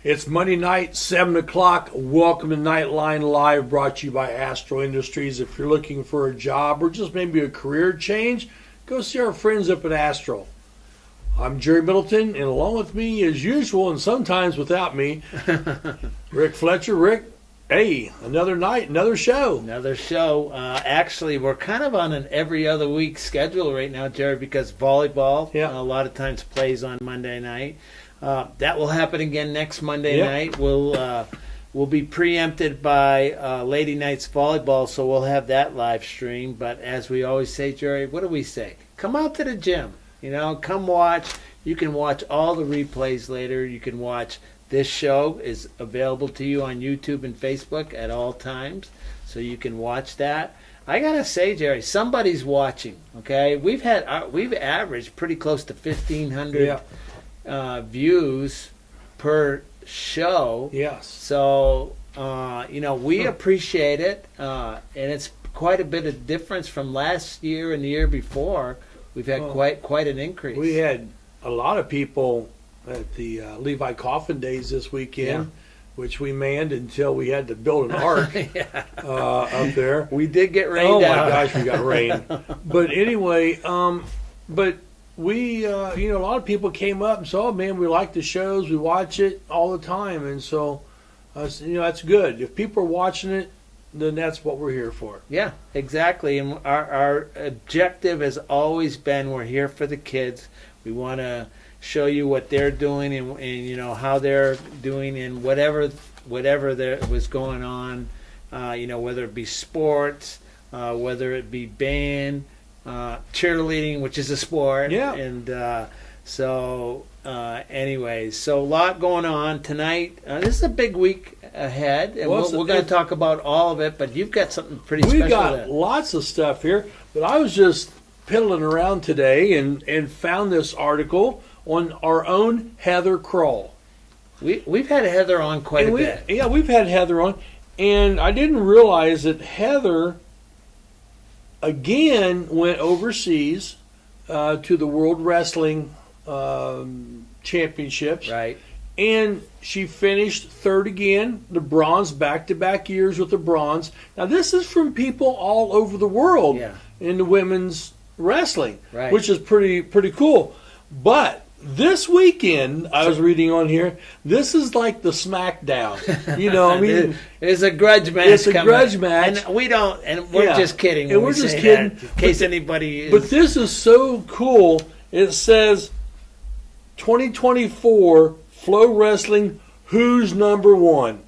It's Monday night, 7 o'clock. Welcome to Knightline Live, brought to you by Astro Industries. If you're looking for a job or just maybe a career change, go see our friends up at Astro. I'm Jerry Middleton, and along with me, as usual, and sometimes without me, Rick Fletcher. Rick, hey, another night, another show. Another show. Actually, we're kind of on an every other week schedule right now, Jerry, because volleyball a lot of times plays on Monday night. That will happen again next Monday night. We'll be preempted by Lady Knights volleyball, so we'll have that live stream. But as we always say, Jerry, what do we say? Come out to the gym. Come watch. You can watch all the replays later. You can watch. This show is available to you on YouTube and Facebook at all times, so you can watch that. I gotta say, Jerry, somebody's watching. Okay, we've averaged pretty close to 1,500 views per show. Yes. So we appreciate it, and it's quite a bit of difference from last year and the year before. We've had quite an increase. We had a lot of people at the Levi Coffin Days this weekend, which we manned until we had to build an ark up there. We did get rained out. Oh my gosh, we got rain. But anyway, we, a lot of people came up and said, "Oh man, we like the shows, we watch it all the time," and so, that's good. If people are watching it, then that's what we're here for. Yeah, exactly. And our objective has always been, we're here for the kids. We want to show you what they're doing and how they're doing in whatever there was going on, whether it be sports, whether it be band, cheerleading, which is a sport. Yeah. And anyways, so a lot going on tonight. This is a big week ahead, and we're going to talk about all of it, but you've got something pretty special. We got lots of stuff here, but I was just piddling around today and found this article on our own Heather Kroll. We've had Heather on quite a bit. Yeah, we've had Heather on, and I didn't realize that Heather, again, went overseas to the World Wrestling Championships. Right. And she finished third again, the bronze, back-to-back years with the bronze. Now, this is from people all over the world in the women's wrestling, which is pretty cool. But this weekend, I was reading on here, this is like the SmackDown. It's a grudge match. It's a grudge match. And we don't, and we're just kidding. And we're just kidding. In case anybody is. But this is so cool. It says 2024 Flow Wrestling, who's number one?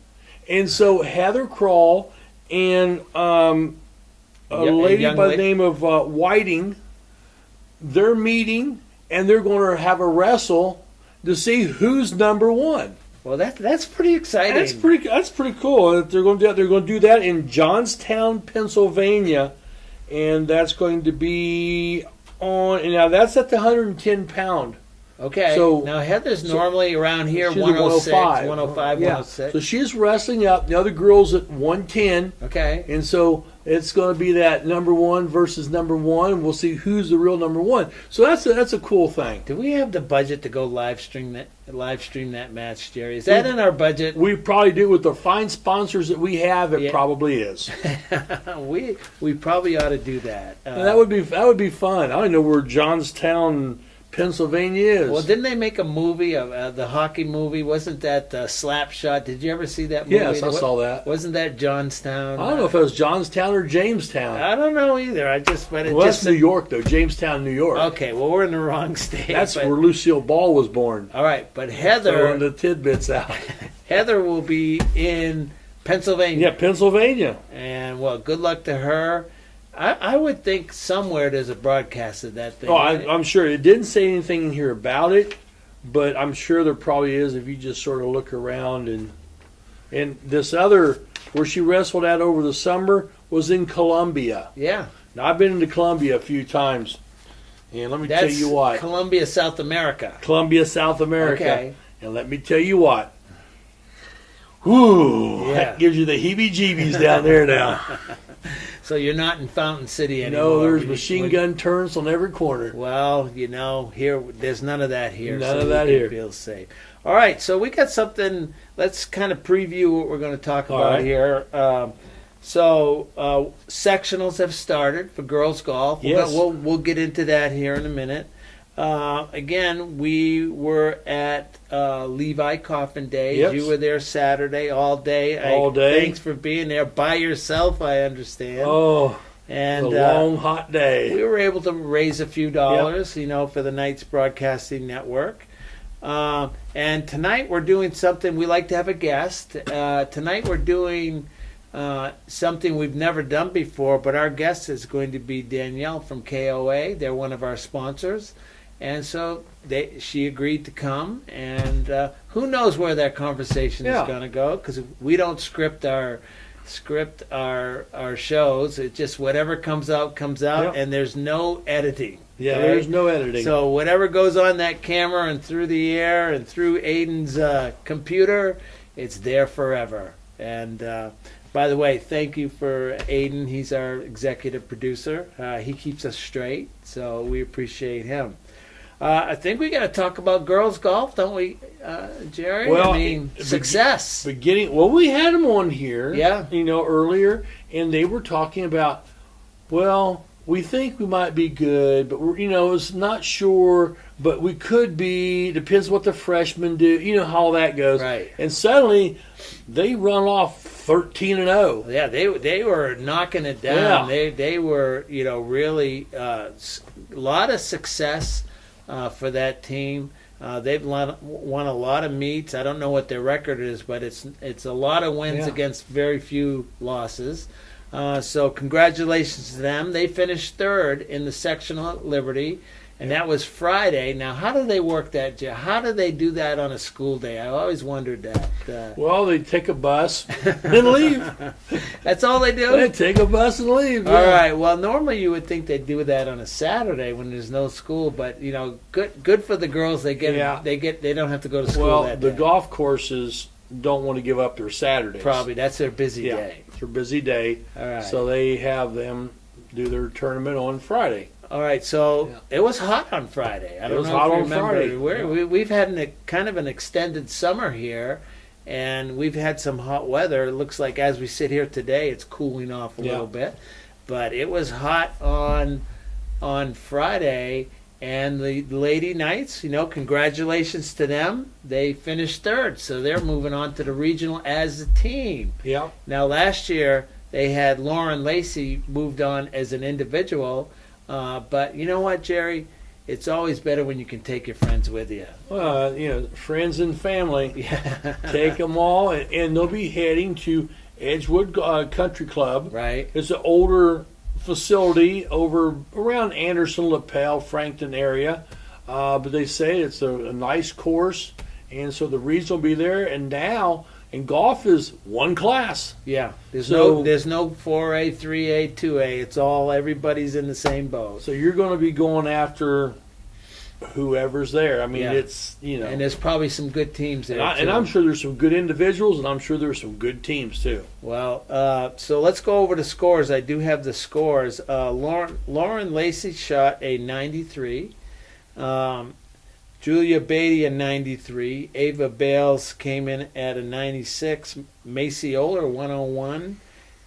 And so Heather Kroll and a lady by the name of Whiting, they're meeting, and they're going to have a wrestle to see who's number one. Well, that's pretty exciting. That's pretty cool. They're going to do that in Johnstown, Pennsylvania, and that's going to be on. And now that's at the 110-pound. Okay. So now Heather's normally around here, 106, 105, 106. So she's wrestling up. The other girl's at 110. Okay. And so it's going to be that number one versus number one, and we'll see who's the real number one. So that's a cool thing. Do we have the budget to go live stream that match, Jerry? Is that in our budget? We probably do. With the fine sponsors that we have, it probably is. we probably ought to do that. That would be fun. I don't know where Johnstown, Pennsylvania is. Well, didn't they make a movie of the hockey movie? Wasn't that Slapshot? Did you ever see that movie? Yes, I saw that. Wasn't that Johnstown? I don't know if it was Johnstown or Jamestown. I don't know either. That's New York, though. Jamestown, New York. Okay, well, we're in the wrong state. That's where Lucille Ball was born. All right, but Heather... Throwing the tidbits out. Heather will be in Pennsylvania. Yeah, Pennsylvania. And, well, good luck to her. I would think somewhere there's a broadcast of that thing. Oh, I'm sure. It didn't say anything in here about it, but I'm sure there probably is if you just sort of look around. And this other, where she wrestled at over the summer, was in Columbia. Yeah. Now, I've been to Columbia a few times, and let me tell you what. Columbia, South America. Columbia, South America. Okay. And let me tell you what. Whoo, that gives you the heebie-jeebies down there now. So you're not in Fountain City anymore. No, there's machine gun turns on every corner. Well, here, there's none of that here. None of that here. Feel safe. All right, so we got something. Let's kind of preview what we're going to talk about here. Sectionals have started for girls golf. Yes. We'll get into that here in a minute. Again, we were at Levi Coffin Day. Yes. You were there Saturday all day. All day. Thanks for being there by yourself, I understand. Oh, and a long, hot day. We were able to raise a few dollars, for the Knights Broadcasting Network. And tonight we're doing something. We like to have a guest. Tonight we're doing something we've never done before, but our guest is going to be Danielle from KOA. They're one of our sponsors. And so she agreed to come, and who knows where that conversation is going to go, because we don't script our shows. It's just whatever comes out, and there's no editing. Yeah, right? There's no editing. So whatever goes on that camera and through the air and through Aiden's computer, it's there forever. And by the way, thank you for Aiden. He's our executive producer. He keeps us straight, so we appreciate him. I think we got to talk about girls golf, don't we, Jerry? Well, success. We had them on here, yeah, earlier, and they were talking about, we think we might be good, but we're, it's not sure, but we could be. Depends what the freshmen do. You know how that goes. Right. And suddenly, they run off 13-0. Yeah, they were knocking it down. Yeah. They were really a lot of success for that team. They've won a lot of meets. I don't know what their record is, but it's a lot of wins against very few losses. So congratulations to them. They finished third in the sectional at Liberty, and that was Friday. Now, how do they work that? How do they do that on a school day? I always wondered that. They take a bus and leave. That's all they do? They take a bus and leave. All right. Well, normally you would think they'd do that on a Saturday when there's no school, but good for the girls. They don't have to go to school that day. The golf courses don't want to give up their Saturdays. Probably that's their busy day. It's their busy day. All right. So they have them do their tournament on Friday. All right, so it was hot on Friday. I don't know hot if you on remember. Friday. We've had kind of an extended summer here, and we've had some hot weather. It looks like as we sit here today, it's cooling off a little bit. But it was hot on Friday, and the Lady Knights, congratulations to them. They finished third, so they're moving on to the regional as a team. Yeah. Now, last year, they had Lauren Lacey moved on as an individual. But you know what, Jerry? It's always better when you can take your friends with you. Friends and family. Yeah. Take them all, and they'll be heading to Edgewood Country Club. Right. It's an older facility over around Anderson, LaPel, Frankton area. But they say it's a nice course, and so the region will be there. And golf is one class. Yeah, there's no 4A, 3A, 2A. It's all everybody's in the same boat. So you're going to be going after whoever's there. I mean, it's and there's probably some good teams there. And I'm sure there's some good individuals, and I'm sure there's some good teams too. Well, so let's go over the scores. I do have the scores. Lauren Lacey shot a 93. Julia Beatty a 93. Ava Bales came in at a 96. Macy Oler 101.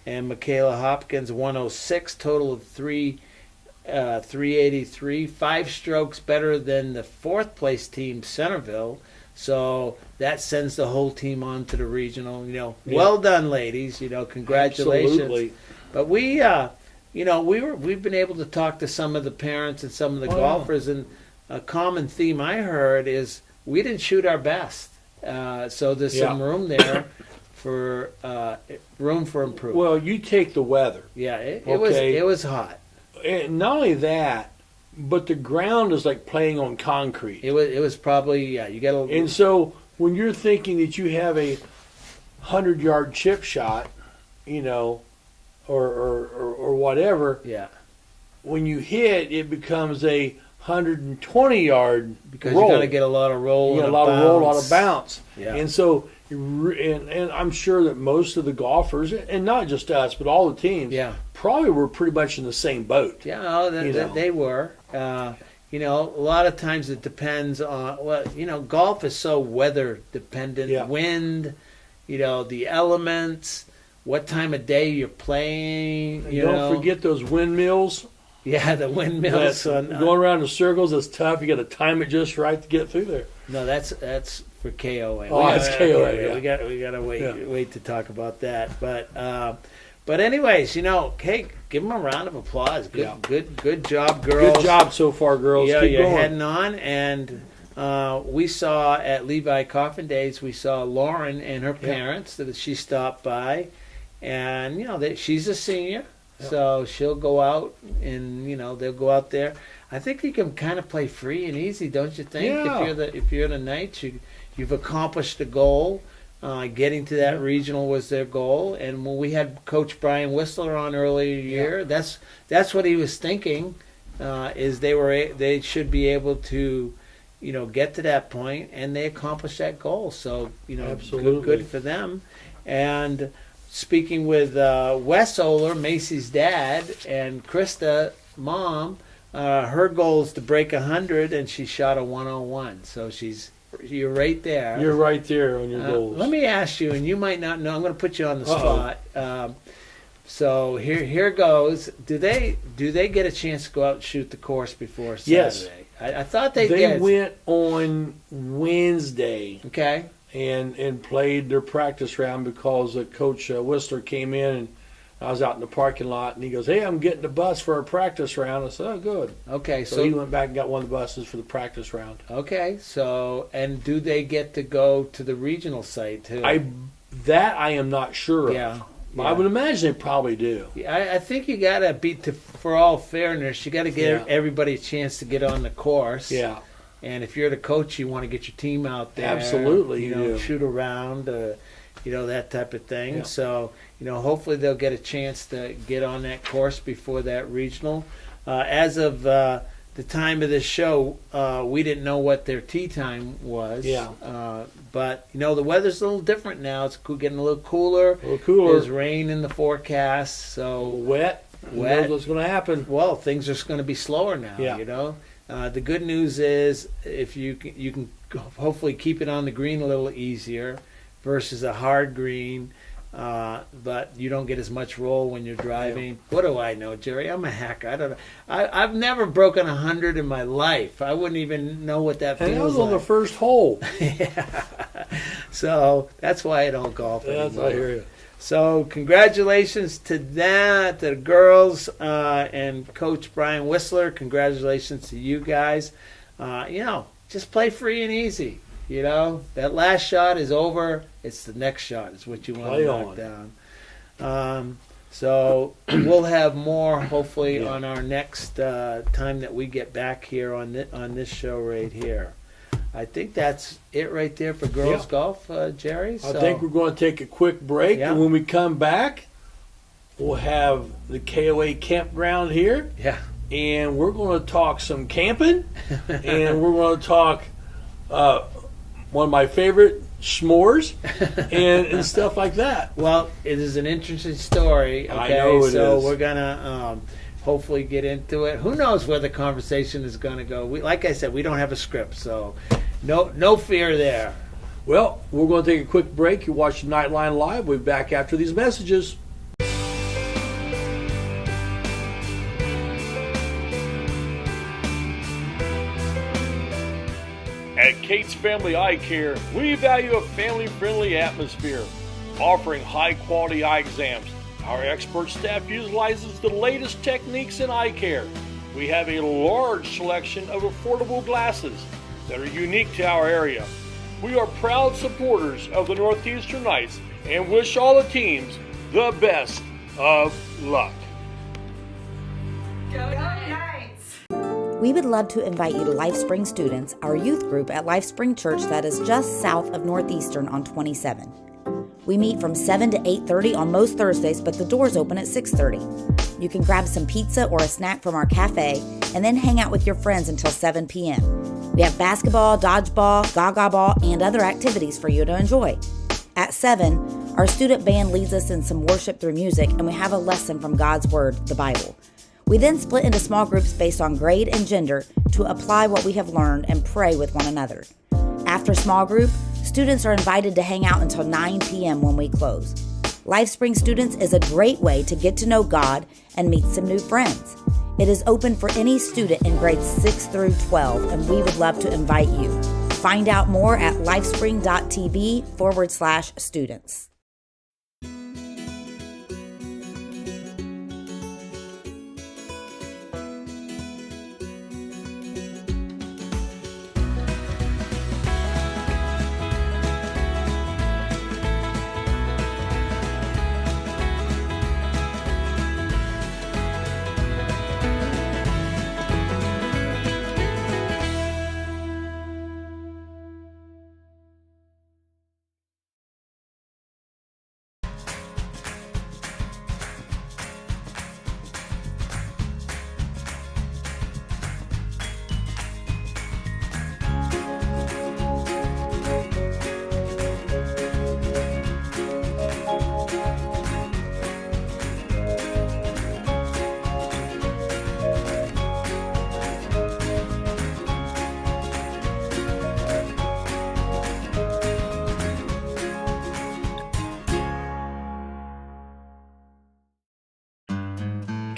And Michaela Hopkins 106. Total of 383. 5 strokes better than the fourth place team, Centerville. So that sends the whole team on to the regional. Well done, ladies. Congratulations. Absolutely. But we've been able to talk to some of the parents and some of the golfers, and a common theme I heard is we didn't shoot our best. So there's some room there for improvement. Well, you take the weather. Yeah, it was hot. And not only that, but the ground is like playing on concrete. It was probably you got to. And so when you're thinking that you have a 100-yard chip shot, or whatever. Yeah. When you hit, it becomes a 120-yard because roll. you got to get a lot of roll. You get a lot of bounce. Yeah. And so, and I'm sure that most of the golfers, and not just us, but all the teams, probably were pretty much in the same boat. Yeah, they were. a lot of times it depends on, golf is so weather dependent, wind, the elements, what time of day you're playing. Don't forget those windmills. Yeah, the windmills. Going around in circles is tough. You got to time it just right to get through there. No, that's for KOA. Oh, that's KOA. Yeah. We got to wait to talk about that. But anyways, hey, give them a round of applause. Good job, girls. Good job so far, girls. Yeah, Keep you're going. heading on. And we saw at Levi Coffin Days, we saw Lauren and her parents that she stopped by, and she's a senior. So she'll go out and they'll go out there. I think you can kind of play free and easy, don't you think? Yeah. If you're the Knights, you've accomplished the goal. Getting to that regional was their goal. And when we had Coach Brian Whistler on earlier year, that's what he was thinking. Is they should be able to get to that point, and they accomplished that goal. So Absolutely. good for them. And speaking with Wes Oler, Macy's dad, and Krista, mom, her goal is to break 100, and she shot a 101. So you're right there. You're right there on your goals. Let me ask you, and you might not know. I'm going to put you on the spot. So here goes. Do they get a chance to go out and shoot the course before Saturday? Yes. I thought they did. They went on Wednesday. Okay. And played their practice round because Coach Whistler came in, and I was out in the parking lot, and he goes, "Hey, I'm getting the bus for our practice round." I said, "Oh, good." Okay, so he went back and got one of the buses for the practice round. Okay, so and do they get to go to the regional site too? I am not sure. Yeah. I would imagine they probably do. I think you got to for all fairness, you got to give everybody a chance to get on the course. Yeah. And if you're the coach, you want to get your team out there. Absolutely, shoot around, that type of thing. Yeah. So, hopefully they'll get a chance to get on that course before that regional. As of the time of this show, we didn't know what their tee time was. Yeah. But, the weather's a little different now. It's getting a little cooler. There's rain in the forecast. So wet. Who knows what's going to happen? Well, things are going to be slower now, The good news is if you can hopefully keep it on the green a little easier versus a hard green, but you don't get as much roll when you're driving. Yeah. What do I know, Jerry? I'm a hacker. I don't know. I've never broken 100 in my life. I wouldn't even know what that feels like. And that was on the first hole. Yeah. So that's why I don't golf anymore. I hear you. So congratulations to the girls and Coach Brian Whistler. Congratulations to you guys. Just play free and easy. That last shot is over. It's the next shot is what you want to knock down. So we'll have more hopefully on our next time that we get back here on this show right here. I think that's it right there for girls golf, Jerry. I think we're going to take a quick break, and when we come back, we'll have the KOA campground here. Yeah. And we're going to talk some camping, and we're going to talk one of my favorite s'mores and stuff like that. Well, it is an interesting story. Okay? I know it so is. We're gonna hopefully get into it. Who knows where the conversation is going to go? Like I said, we don't have a script, so no fear there. Well, we're going to take a quick break. You're watching Knightline Live. We'll be back after these messages. At Kate's Family Eye Care, we value a family-friendly atmosphere, offering high-quality eye exams. Our expert staff utilizes the latest techniques in eye care. We have a large selection of affordable glasses that are unique to our area. We are proud supporters of the Northeastern Knights and wish all the teams the best of luck. Go Knights! We would love to invite you to LifeSpring Students, our youth group at LifeSpring Church that is just south of Northeastern on 27. We meet from 7 to 8:30 on most Thursdays, but the doors open at 6:30. You can grab some pizza or a snack from our cafe and then hang out with your friends until 7 p.m. We have basketball, dodgeball, gaga ball, and other activities for you to enjoy. At 7, our student band leads us in some worship through music, and we have a lesson from God's Word, the Bible. We then split into small groups based on grade and gender to apply what we have learned and pray with one another. After small group, students are invited to hang out until 9 p.m. when we close. LifeSpring Students is a great way to get to know God and meet some new friends. It is open for any student in grades 6 through 12, and we would love to invite you. Find out more at lifespring.tv/students.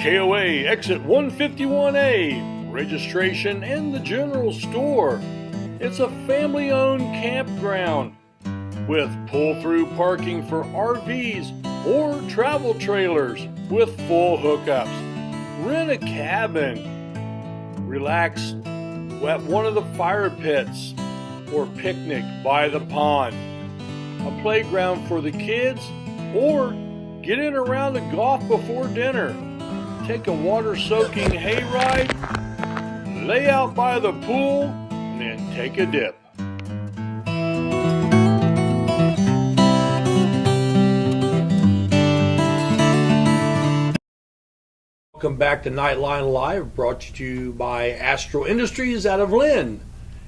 KOA exit 151A, registration and the general store. It's a family-owned campground with pull-through parking for RVs or travel trailers with full hookups. Rent a cabin, relax at one of the fire pits, or picnic by the pond. A playground for the kids, or get in around the golf before dinner. Take a water-soaking hayride, lay out by the pool, and then take a dip. Welcome back to Knightline Live, brought to you by Astro Industries out of Lynn.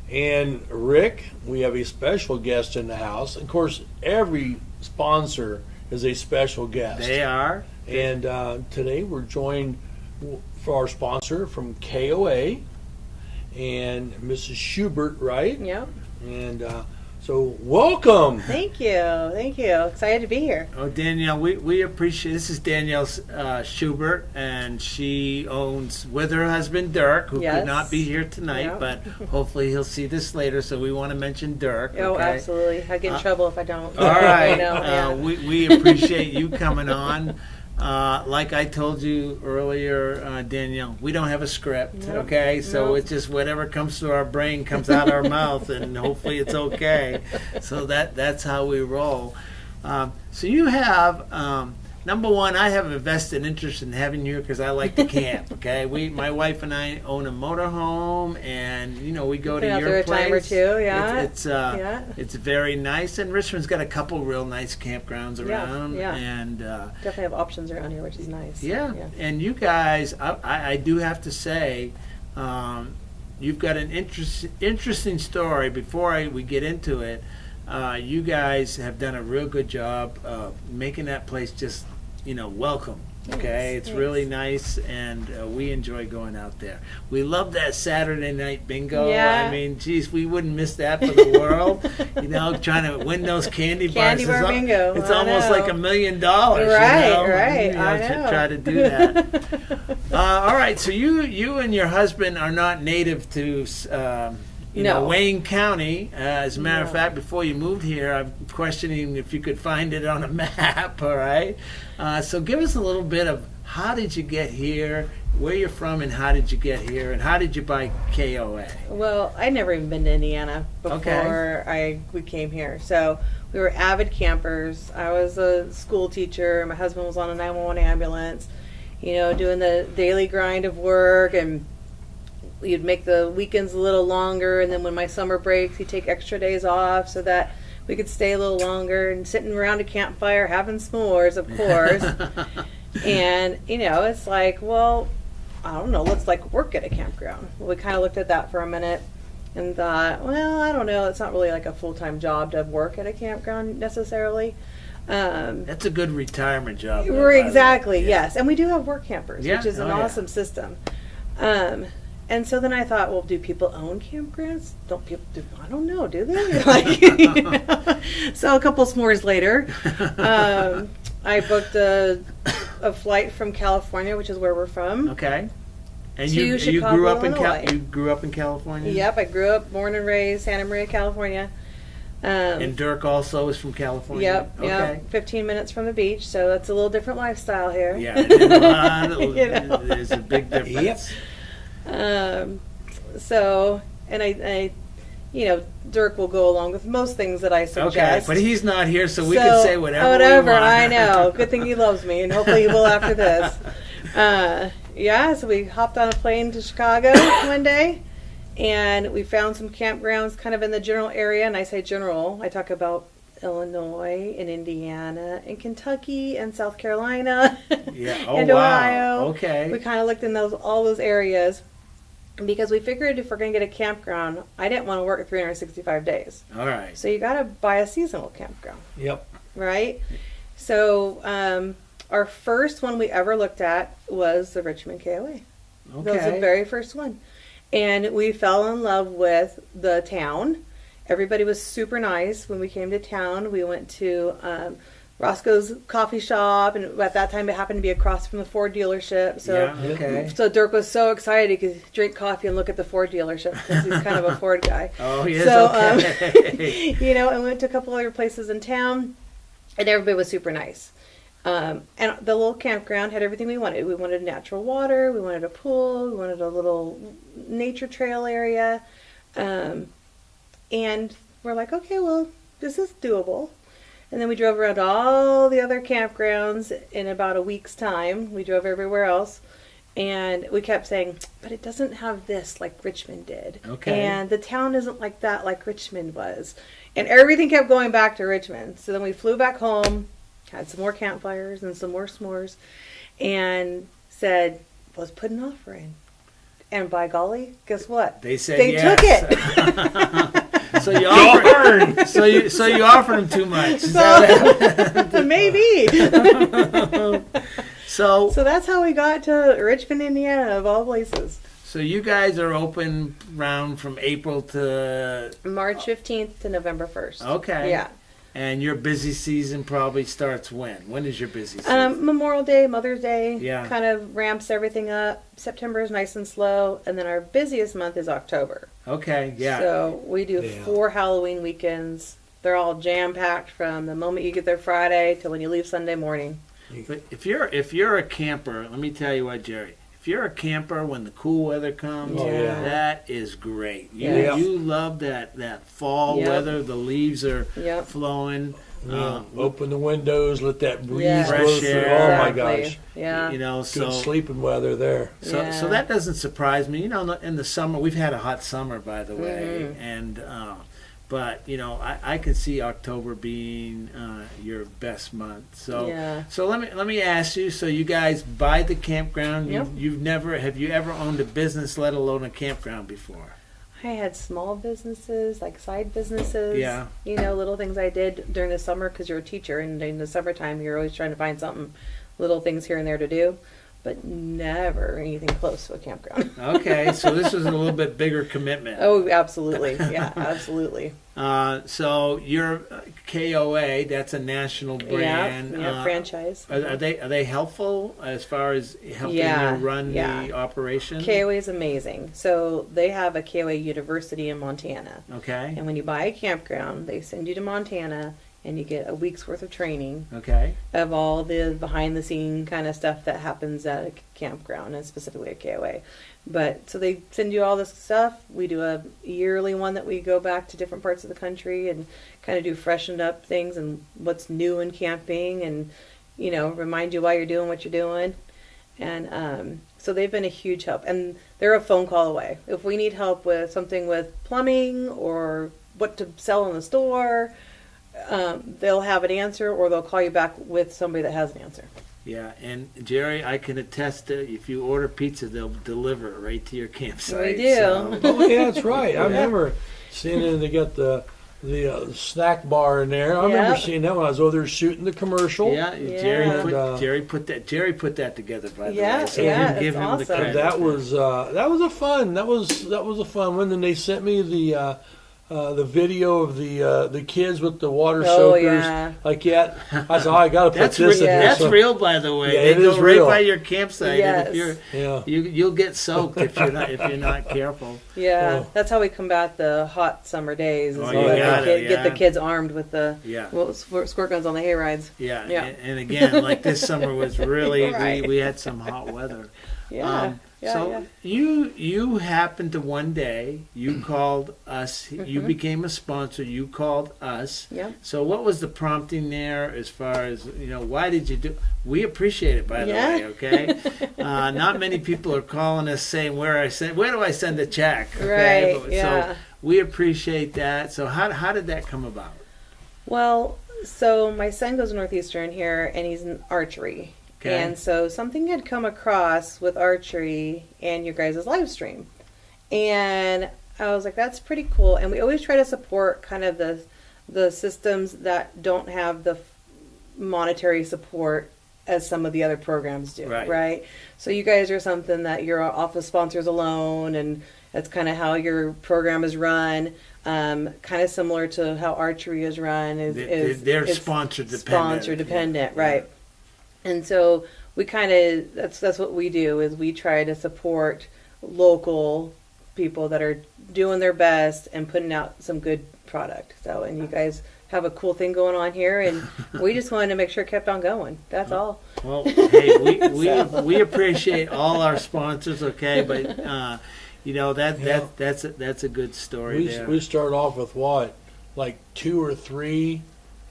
And Rick, we have a special guest in the house. Of course, every sponsor is a special guest. They are. And today we're joined for our sponsor from KOA and Mrs. Schubert, right? Yep. And so welcome. Thank you. Thank you. Excited to be here. Oh, Danielle, we appreciate. This is Danielle Schubert, and she owns with her husband Dirk, who Yes. could not be here tonight, Yep. but hopefully he'll see this later. So we want to mention Dirk. Oh, okay? absolutely. I get in trouble if I don't. All right. You know, yeah. We appreciate you coming on. Like I told you earlier, Danielle, we don't have a script, Nope. okay? So Nope. it's just whatever comes through our brain comes out our mouth, and hopefully it's okay. So that's how we roll. So you have, number one, I have a vested interest in having you because I like to camp, okay? My wife and I own a motorhome, and, we go to Been out your there a place. time or two, yeah. It's it's very nice, and Richmond's got a couple real nice campgrounds around, yeah. and Definitely have options around here, which is nice. yeah. And you guys, I do have to say, you've got an interesting story. Before we get into it, you guys have done a real good job making that place just, welcome. Okay, it's really nice, and we enjoy going out there. We love that Saturday night bingo. Yeah. I mean, geez, we wouldn't miss that for the world. Trying to win those candy bars. Candy bar bingo. It's I almost know. like $1 million. Right, right. I To know. try to do that. All right, so you and your husband are not native to No. Wayne County. As a matter of No. fact, before you moved here, I'm questioning if you could find it on a map. All right, so give us a little bit of how did you get here, where you're from, and how did you get here, and how did you buy KOA? Well, I'd never even been to Indiana before we came here. So we were avid campers. I was a school teacher. My husband was on a 911 ambulance, doing the daily grind of work, and you'd make the weekends a little longer, and then when my summer breaks, he'd take extra days off so that we could stay a little longer, and sitting around a campfire having s'mores, of course. And, it's like, well, I don't know, let's work at a campground. Well, we kind of looked at that for a minute and thought, well, I don't know, it's not really like a full-time job to work at a campground necessarily. That's a good retirement job. Though, Exactly, yes. And we do have work campers, Yeah. which is an awesome system. And so then I thought, well, do people own campgrounds? Don't people do? I don't know, do they? So a couple s'mores later, I booked a flight from California, which is where we're from. Okay. And To you Chicago, grew up Illinois. you grew up in California? Yep, I grew up, born and raised, Santa Maria, California. And Dirk also is from California? Yep, yep. 15 minutes from the beach, so that's a little different lifestyle here. Yeah, there's a big difference. So, and I, Dirk will go along with most things that I suggest. Okay, but he's not here, so we can say whatever we want. I know. Good thing he loves me, and hopefully he will after this. So we hopped on a plane to Chicago one day, and we found some campgrounds kind of in the general area. And I say general, I talk about Illinois and Indiana and Kentucky and South Carolina and Ohio. Okay. We kind of looked in all those areas because we figured if we're going to get a campground, I didn't want to work 365 days. All right. So you got to buy a seasonal campground. Yep. Right? So our first one we ever looked at was the Richmond KOA. Okay. That was the very first one. And we fell in love with the town. Everybody was super nice when we came to town. We went to Roscoe's coffee shop, and at that time it happened to be across from the Ford dealership. So, so Dirk was so excited he could drink coffee and look at the Ford dealership because he's kind of a Ford guy. Oh, he is. So, okay. And we went to a couple other places in town, and everybody was super nice. And the little campground had everything we wanted. We wanted natural water, we wanted a pool, we wanted a little nature trail area. And we're like, okay, well, this is doable. And then we drove around all the other campgrounds in about a week's time. We drove everywhere else. And we kept saying, but it doesn't have this like Richmond did. Okay. And the town isn't like that like Richmond was. And everything kept going back to Richmond. So then we flew back home, had some more campfires and some more s'mores, and said, let's put an offer in. And by golly, guess what? They said they yes. Took it. So you offered, so you offered him too much. Maybe. So that's how we got to Richmond, Indiana, of all places. So you guys are open around from April to March 15th to November 1st. Okay. Yeah. And your busy season probably starts when? When is your busy season? Memorial Day, Mother's Day. Yeah. Kind of ramps everything up. September is nice and slow, and then our busiest month is October. Okay. Yeah. So we do 4 Halloween weekends. They're all jam packed from the moment you get there Friday till when you leave Sunday morning. But if you're a camper, let me tell you what, Jerry. If you're a camper when the cool weather comes, that is great. You love that fall weather. The leaves are flowing. Open the windows, let that breeze blow fresh through. air. Oh my gosh! Yeah, good sleeping weather there. So that doesn't surprise me. In the summer we've had a hot summer, by the way, and but I can see October being your best month. So let me ask you. So you guys buy the campground. Have you ever owned a business, let alone a campground before? I had small businesses, like side businesses. Yeah. Little things I did during the summer because you're a teacher, and in the summertime you're always trying to find something, little things here and there to do. But never anything close to a campground. Okay, so this was a little bit bigger commitment. Oh, absolutely. Yeah, absolutely. So your KOA, that's a national brand. Yeah, franchise. Are they helpful as far as helping you run the operation? KOA is amazing. So they have a KOA University in Montana. Okay. And when you buy a campground, they send you to Montana, and you get a week's worth of training of all the behind-the-scene kind of stuff that happens at a campground, and specifically a KOA. But so they send you all this stuff. We do a yearly one that we go back to different parts of the country and kind of do freshened up things and what's new in camping, and remind you why you're doing what you're doing. And so they've been a huge help, and they're a phone call away. If we need help with something with plumbing or what to sell in the store, they'll have an answer, or they'll call you back with somebody that has an answer. Yeah, and Jerry, I can attest that if you order pizza, they'll deliver it right to your campsite. We do. Oh yeah, that's right. I remember seeing it. They got the the snack bar in there. I remember seeing that when I was over there shooting the commercial. Yeah, Jerry put that together, by the way. So give him the credit. That was a fun one. And they sent me the video of the kids with the water soakers. Yeah. I said, I got to put this in there. That's real, by the way. Yeah, they go right by your campsite. Yes. And if you'll get soaked if you're not careful. Yeah, that's how we combat the hot summer days. Is get the kids armed with the squirt guns on the hay rides. Yeah. And again, like this summer was really we had some hot weather. You happened to one day, you called us, you became a sponsor, you called us. Yeah. So what was the prompting there as far as, why did you do? We appreciate it, by the way, okay? Not many people are calling us saying, where do I send a check? Okay? Right, So we appreciate that. So how did that come about? Well, so my son goes to Northeastern here, and he's in archery. Okay. And so something had come across with archery and your guys' live stream. And I was like, that's pretty cool. And we always try to support kind of the systems that don't have the monetary support as some of the other programs do, right? So you guys are something that you're off of sponsors alone, and that's kind of how your program is run. Kind of similar to how archery is run. They're sponsor dependent. Sponsor dependent, right. And so we kind of, that's what we do, is we try to support local people that are doing their best and putting out some good product. So, and you guys have a cool thing going on here, and we just wanted to make sure it kept on going. That's all. Well, hey, we appreciate all our sponsors, okay? But that's a good story. We start off with what, like 2 or 3.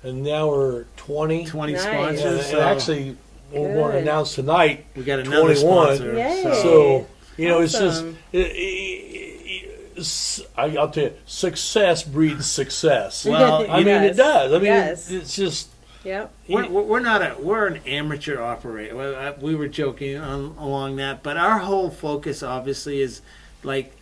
And now we're 20. 20 nice. sponsors. And actually, we're going to announce tonight. We got another 21. sponsor. Yay. So, Awesome. it's just, I'll tell you, success breeds success. Well, I mean, it does. I mean, it's just. Yep. We're an amateur operator. Well, we were joking along that, but our whole focus obviously is like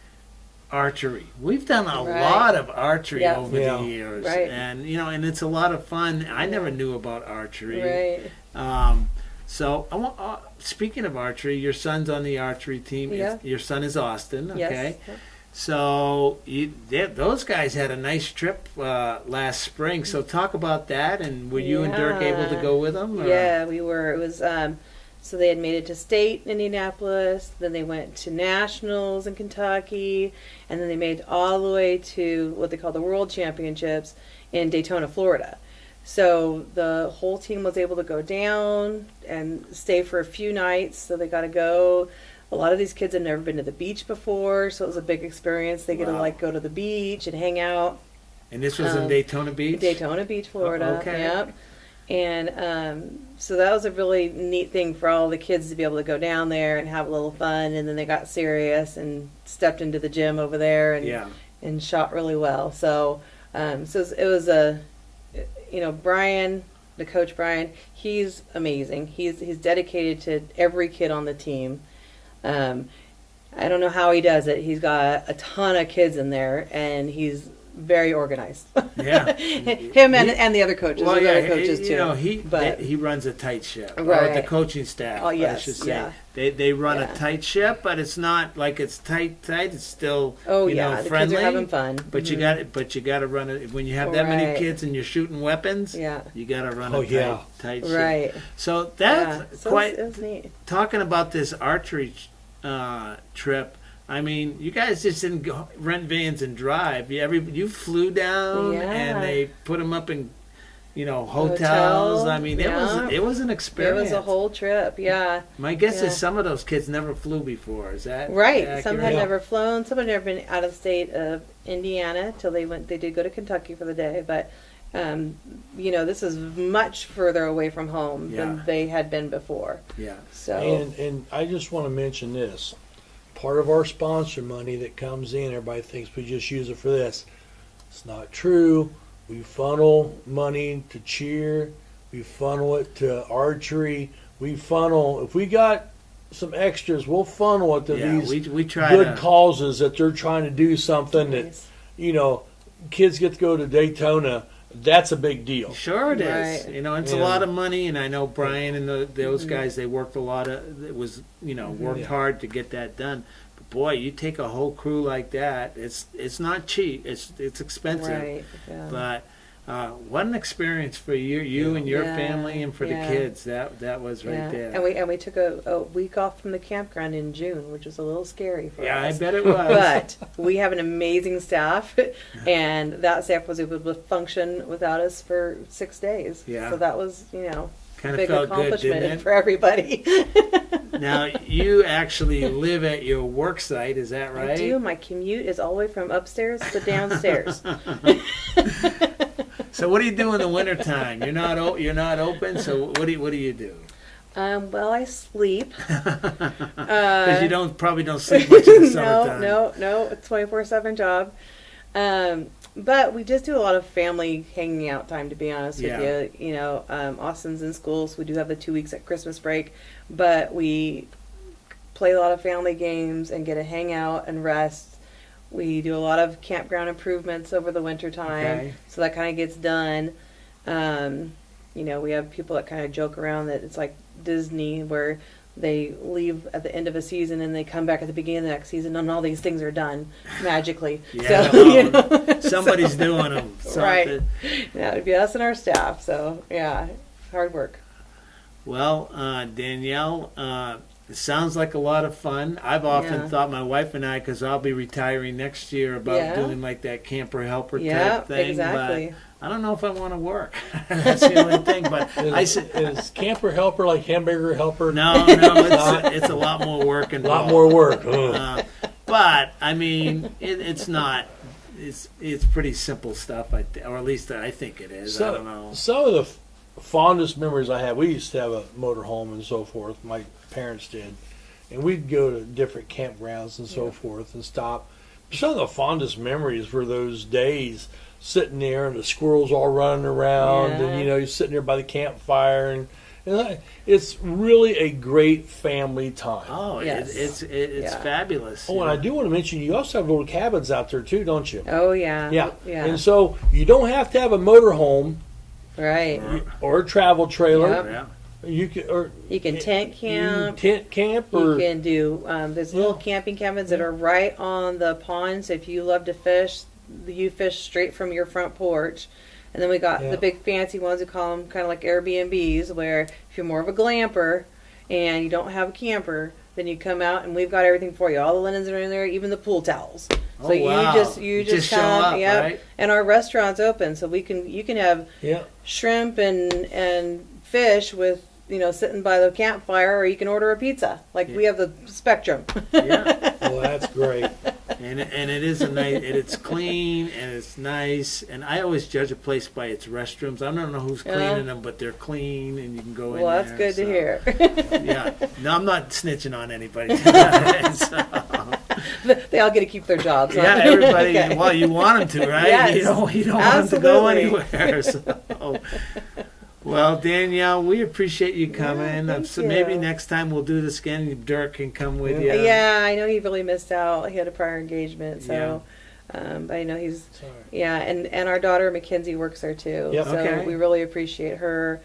archery. We've done a lot of archery over the years, and and it's a lot of fun. I never knew about archery. Right. So I want. Speaking of archery, your son's on the archery team. Yeah. Your son is Austin. Okay. Yes. So those guys had a nice trip last spring. So talk about that. And were you and Dirk able to go with them? Or? Yeah, we were. It was. So they had made it to state in Indianapolis, then they went to nationals in Kentucky, and then they made it all the way to what they call the World Championships in Daytona, Florida. So the whole team was able to go down and stay for a few nights, so they got to go. A lot of these kids had never been to the beach before, so it was a big experience. They get to go to the beach and hang out. And this was in Daytona Beach? Daytona Beach, Florida. Oh, okay. Yep. And so that was a really neat thing for all the kids to be able to go down there and have a little fun. And then they got serious and stepped into the gym over there and shot really well. So it was Brian, the coach Brian, he's amazing. He's dedicated to every kid on the team. I don't know how he does it. He's got a ton of kids in there, and he's very organized. Yeah, him and the other coaches. Well, other coaches too. He runs a tight ship. Right. The coaching staff. Oh yes, I should say. They run a tight ship, but it's not like it's tight. It's still the friendly. kids are having fun. But you got to run it when you have that many kids and you're shooting weapons. Yeah, you got to run a tight ship. Right. So that's quite. It was neat. Talking about this archery trip. I mean, you guys just didn't go rent vans and drive. You flew down, and they put them up in, hotels. I mean, it was an experience. It was a whole trip. Yeah. My guess is some of those kids never flew before. Is that right? accurate? Some had never flown. Some had never been out of state of Indiana till they went. They did go to Kentucky for the day, but this is much further away from home than they had been before. Yeah. So and I just want to mention this. Part of our sponsor money that comes in, everybody thinks we just use it for this. It's not true. We funnel money to cheer. We funnel it to archery. If we got some extras, we'll funnel it to these we try good causes that they're trying to do something that, kids get to go to Daytona, that's a big deal. Sure it is. Right. You know, it's a lot of money, and I know Brian and those guys, they worked a lot of, it was, worked hard to get that done. But boy, you take a whole crew like that, it's not cheap. It's expensive. Right. Yeah. But what an experience for you and your family, and for the kids. That was right there. And we took a week off from the campground in June, which was a little scary for us. Yeah, I bet it was. But we have an amazing staff, and that staff was able to function without us for 6 days. Yeah. So that was, Kind of big felt good, accomplishment didn't it? for everybody. Now, you actually live at your work site, is that right? I do. My commute is all the way from upstairs to downstairs. So what do you do in the wintertime? You're not open, so what do you do? Well, I sleep. Because you probably don't sleep much in the summertime. No, it's 24/7 job. But we just do a lot of family hanging out time, to be honest with you. Austin's in school, so we do have the 2 weeks at Christmas break, but we play a lot of family games and get to hang out and rest. We do a lot of campground improvements over the winter time, so that kind of gets done. We have people that kind of joke around that it's like Disney, where they leave at the end of a season and they come back at the beginning of the next season, and all these things are done magically. Yeah, So, somebody's doing them. Right. Yeah, it'd be us and our staff. So yeah, hard work. Well, Danielle, it sounds like a lot of fun. I've often thought, my wife and I, because I'll be retiring next year, about doing like that camper helper type thing. Exactly. But I don't know if I want to work. That's the only thing. But is camper helper like hamburger helper? No, it's a lot more work involved. A lot more work. But I mean, it's not. It's pretty simple stuff, or at least I think it is. I don't know. Some of the fondest memories I have, we used to have a motorhome and so forth. My parents did, and we'd go to different campgrounds and so forth and stop. Some of the fondest memories were those days sitting there and the squirrels all running around, and you're sitting there by the campfire, and it's really a great family time. Oh, yes. It's fabulous. Oh, and I do want to mention, you also have little cabins out there too, don't you? Oh yeah. Yeah. And so you don't have to have a motorhome, right, or a travel trailer. Yep. Yeah. You can tent camp. You can do. There's little camping cabins that are right on the pond. So if you love to fish, you fish straight from your front porch. And then we got the big fancy ones. We call them kind of like Airbnbs, where if you're more of a glamper and you don't have a camper, then you come out and we've got everything for you. All the linens are in there, even the pool towels. So you just show come, up, right? And our restaurant's open, so you can have shrimp and fish with sitting by the campfire, or you can order a pizza. We have the spectrum. Yeah. Well, that's great. And it is it's clean and it's nice. And I always judge a place by its restrooms. I don't know who's cleaning them, but they're clean and you can go in there. Well, that's good to hear. Yeah. No, I'm not snitching on anybody. They all get to keep their jobs. Huh? Yeah, everybody. Okay. Well, you want them to, right? Yes. You don't want them to go anywhere. So. Well, Danielle, we appreciate you coming. Thank you. Maybe next time we'll do this again. Dirk can come with you. Yeah, I know he really missed out. He had a prior engagement, so. But I know he's. Sorry. And our daughter Mackenzie works there too. Yep. So we really appreciate her.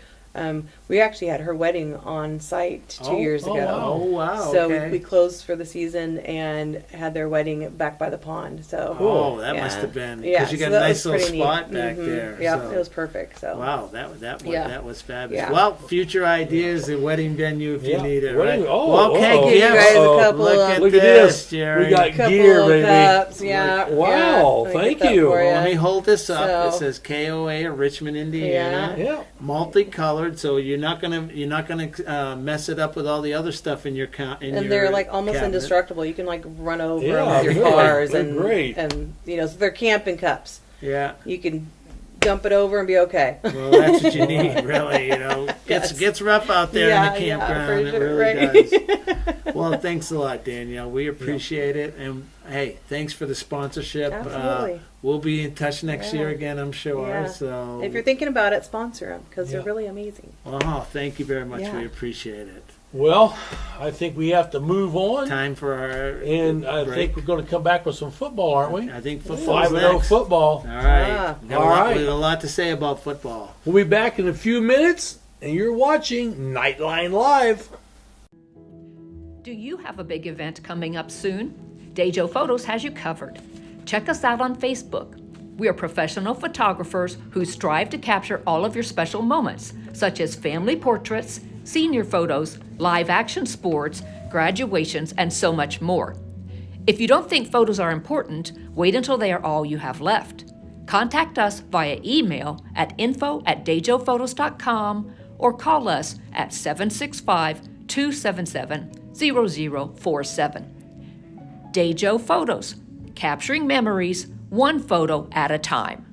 We actually had her wedding on site 2 years ago. Oh, wow. So we closed for the season and had their wedding back by the pond. So oh, that must have been because you got a nice little spot back there. Yeah, so. It was perfect. So wow, that was fabulous. Yeah. Well, future ideas, the wedding venue if you need it. Right? Right? Okay, give you guys a couple. Look at this, Jerry. We got couple gear, baby. Cups, yeah. Wow, thank you. Well, let me hold this up. It says KOA of Richmond, Indiana. Yeah. Multicolored, so you're not gonna mess it up with all the other stuff in your and they're like almost cabinet. Indestructible. You can run over them with your cars, great. And so they're camping cups. Yeah, you can dump it over and be okay. Well, that's what you need, really. Gets rough out there in the campground. It really does. Well, thanks a lot, Danielle. We appreciate it, and hey, thanks for the sponsorship. Absolutely. We'll be in touch next year again, I'm sure. Yeah. So if you're thinking about it, sponsor them because they're really amazing. Oh, thank you very much. Yeah. We appreciate it. Well, I think we have to move on. Time for our And I break. think we're going to come back with some football, aren't we? I think football's 5-0 next. football. All right. Ah. We got All right. a lot to say about football. We'll be back in a few minutes, and you're watching Knightline Live. Do you have a big event coming up soon? Dejo Photos has you covered. Check us out on Facebook. We are professional photographers who strive to capture all of your special moments, such as family portraits, senior photos, live action sports, graduations, and so much more. If you don't think photos are important, wait until they are all you have left. Contact us via email at info@dejophotos.com or call us at 765-277-0047. Dejo Photos, capturing memories one photo at a time.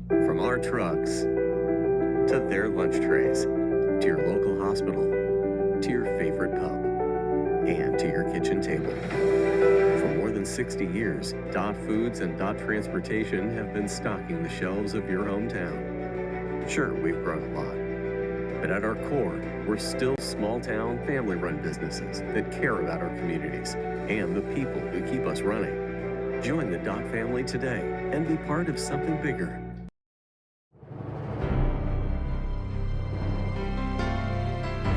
From our trucks to their lunch trays, to your local hospital, to your favorite pub, and to your kitchen table. For more than 60 years, Dot Foods and Dot Transportation have been stocking the shelves of your hometown. Sure, we've grown a lot, but at our core, we're still small-town, family-run businesses that care about our communities and the people who keep us running. Join the Dot family today and be part of something bigger.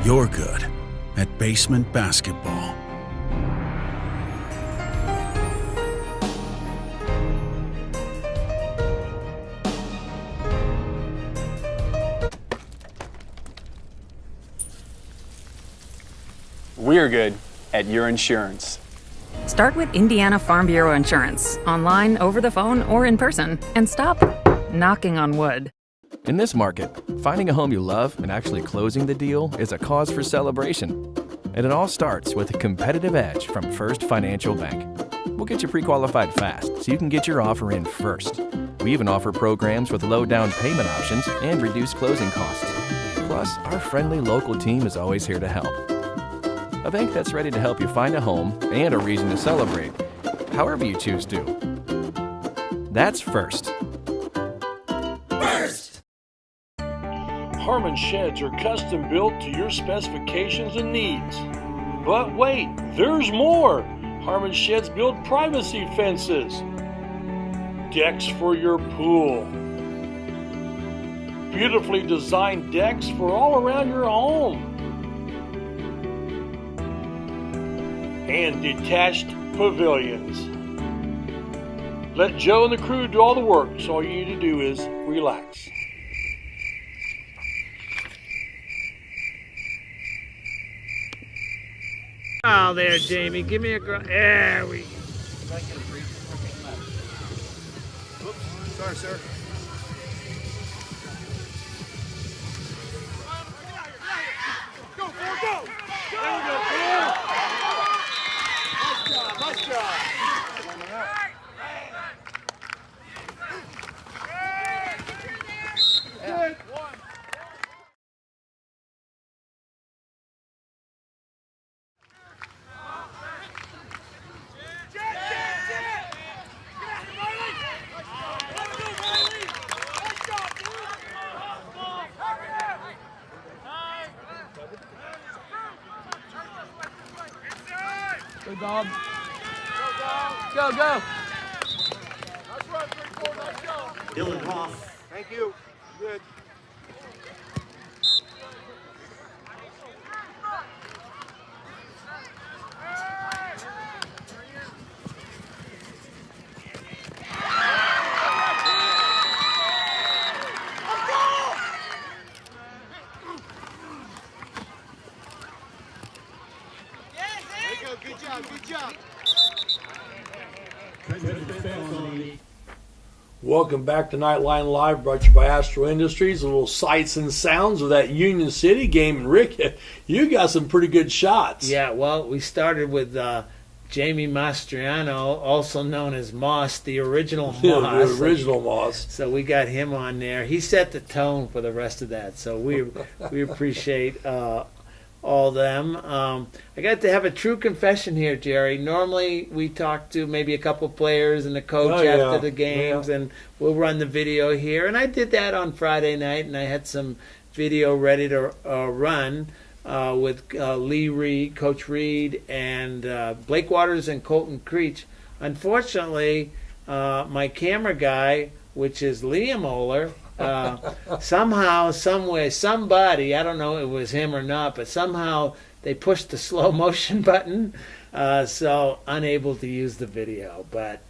You're good at basement basketball. We're good at your insurance. Start with Indiana Farm Bureau Insurance, online, over the phone, or in person, and stop knocking on wood. In this market, finding a home you love and actually closing the deal is a cause for celebration. And it all starts with a competitive edge from First Financial Bank. We'll get you pre-qualified fast so you can get your offer in first. We even offer programs with low down payment options and reduced closing costs. Plus, our friendly local team is always here to help. A bank that's ready to help you find a home and a reason to celebrate, however you choose to. That's First. Harmon sheds are custom built to your specifications and needs. But wait, there's more. Harmon sheds build privacy fences, decks for your pool, beautifully designed decks for all around your home, and detached pavilions. Let Joe and the crew do all the work, so all you need to do is relax. Oh, there, Jamie. Give me a there we go. Oops, sorry, sir. Go, Ford, go! There we go, Ford! Nice job. Good. Go, dog. Go, go. Nice run, 3-4, nice job. Dylan Hoff. Thank you. Good. Good job, good job. Welcome back to Knightline Live, brought to you by Astro Industries. A little sights and sounds of that Union City game. And Rick, you got some pretty good shots. Yeah, well, we started with Jamie Mastriano, also known as Moss, the original Moss. Yeah, the original Moss. So we got him on there. He set the tone for the rest of that. So we appreciate all them. I got to have a true confession here, Jerry. Normally we talk to maybe a couple players and the coach after the games, and we'll run the video here. And I did that on Friday night, and I had some video ready to run. with Lee Reed, Coach Reed, and Blake Waters and Colton Creech. Unfortunately, my camera guy, which is Liam Oler, somehow, some way, somebody, I don't know if it was him or not, but somehow they pushed the slow motion button, so unable to use the video. But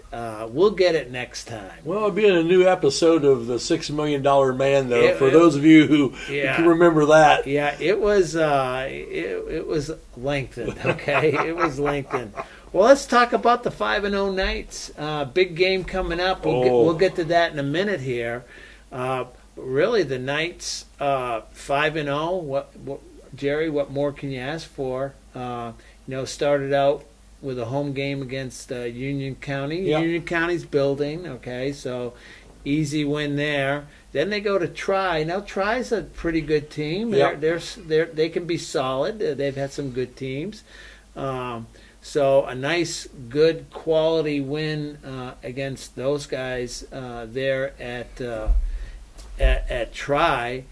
we'll get it next time. Well, it'll be in a new episode of the $6 Million Man, though, for those of you who can remember that. Yeah, it was lengthened, okay? It was lengthened. Well, let's talk about the 5-0 Knights. Big game coming up. We'll get to that in a minute here. Really, the Knights 5-0. What, Jerry? What more can you ask for? Started out with a home game against Union County. Yep. Union County's building. Okay, so easy win there. Then they go to Tri. Now Tri's a pretty good team. Yep. They can be solid. They've had some good teams. So a nice, good, quality win against those guys there at Tri.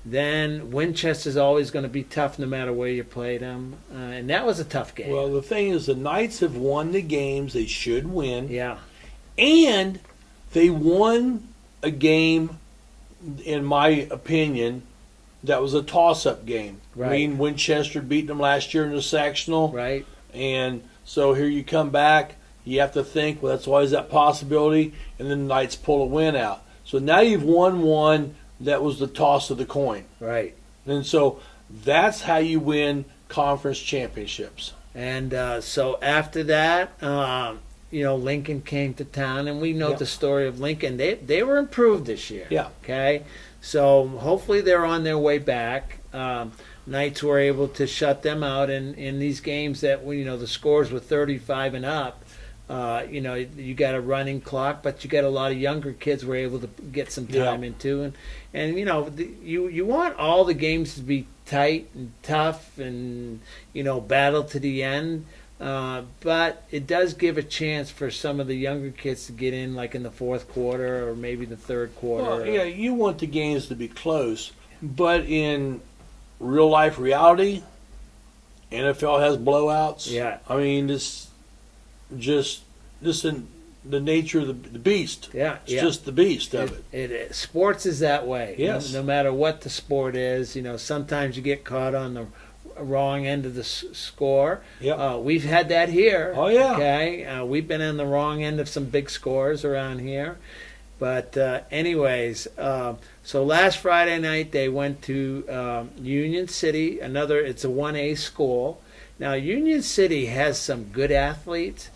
Then Winchester's always going to be tough no matter where you played them, and that was a tough game. Well, the thing is, the Knights have won the games they should win. Yeah, and they won a game, in my opinion, that was a toss-up game. Right. I mean, Winchester beat them last year in the sectional. Right. And so here you come back, you have to think, well, that's always that possibility, and then the Knights pull a win out. So now you've won one that was the toss of the coin. Right. And so that's how you win conference championships. And so after that, Lincoln came to town, and we know the story of Lincoln. They were improved this year. Yeah. Okay. So hopefully they're on their way back. Knights were able to shut them out in these games that the scores were 35 and up. You got a running clock, but you got a lot of younger kids were able to get some time into, and you want all the games to be tight and tough and battle to the end. But it does give a chance for some of the younger kids to get in, like in the fourth quarter or maybe the third quarter. Well, you want the games to be close, but in real life reality, NFL has blowouts. Yeah. I mean, this in the nature of the beast. Yeah. It's just the beast of it. Sports is that way. Yes. No matter what the sport is, sometimes you get caught on the wrong end of the score. Yeah. We've had that here. Oh, yeah. Okay. We've been on the wrong end of some big scores around here. But anyways, so last Friday night they went to Union City. It's a 1A school. Now Union City has some good athletes.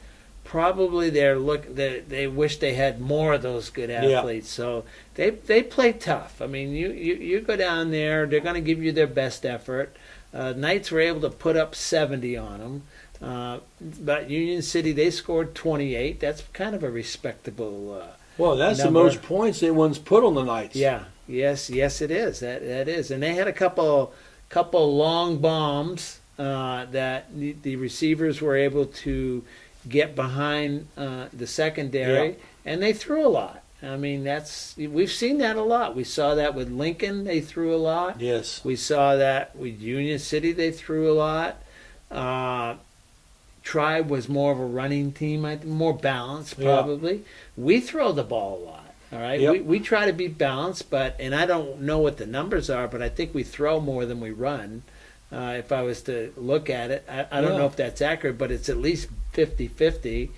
Probably they wish they had more of those good athletes. So they play tough. I mean, you go down there, they're going to give you their best effort. Knights were able to put up 70 on them. But Union City, they scored 28. That's kind of a respectable well, that's number. the most points anyone's put on the Knights. Yeah. Yes, it is. That is. And they had a couple long bombs that the receivers were able to get behind the secondary, and they threw a lot. I mean, we've seen that a lot. We saw that with Lincoln; they threw a lot. Yes. We saw that with Union City; they threw a lot. Tribe was more of a running team, more balanced, probably. Yeah. We throw the ball a lot. All right, we try to be balanced, and I don't know what the numbers are, but I think we throw more than we run. If I was to look at it, I don't know if that's accurate, but it's at least 50-50.